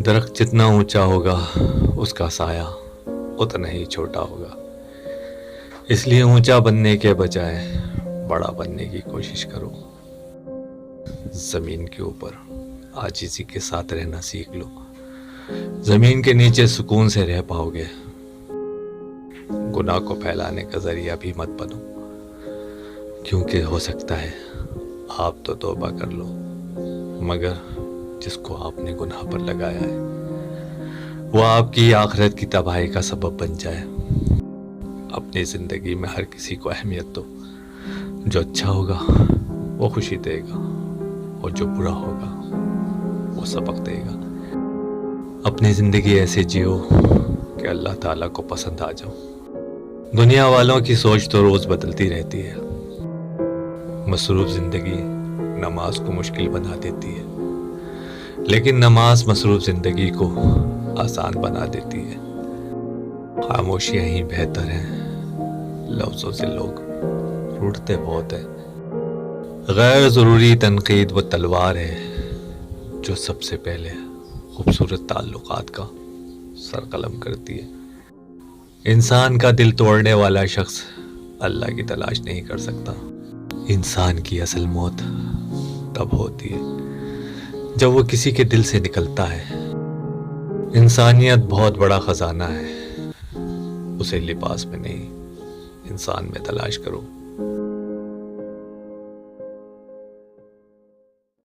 درخت جتنا اونچا ہوگا اس کا سایہ اتنا ہی چھوٹا ہوگا، اس لیے اونچا بننے کے بجائے بڑا بننے کی کوشش کرو۔ زمین کے اوپر عاجزی کے ساتھ رہنا سیکھ لو، زمین کے نیچے سکون سے رہ پاؤ گے۔ گناہ کو پھیلانے کا ذریعہ بھی مت بنو، کیونکہ ہو سکتا ہے آپ تو توبہ کر لو، مگر جس کو آپ نے گناہ پر لگایا ہے وہ آپ کی آخرت کی تباہی کا سبب بن جائے۔ اپنی زندگی میں ہر کسی کو اہمیت دو، جو اچھا ہوگا وہ خوشی دے گا، اور جو برا ہوگا وہ سبق دے گا۔ اپنی زندگی ایسے جیو کہ اللہ تعالیٰ کو پسند آ جاؤ۔ دنیا والوں کی سوچ تو روز بدلتی رہتی ہے۔ مصروف زندگی نماز کو مشکل بنا دیتی ہے، لیکن نماز مصروف زندگی کو آسان بنا دیتی ہے۔ خاموشیاں ہی بہتر ہیں، لفظوں سے لوگ روٹھتے بہت ہیں۔ غیر ضروری تنقید وہ تلوار ہے جو سب سے پہلے خوبصورت تعلقات کا سر قلم کرتی ہے۔ انسان کا دل توڑنے والا شخص اللہ کی تلاش نہیں کر سکتا۔ انسان کی اصل موت تب ہوتی ہے جب وہ کسی کے دل سے نکلتا ہے۔ انسانیت بہت بڑا خزانہ ہے، اسے لباس میں نہیں انسان میں تلاش کرو۔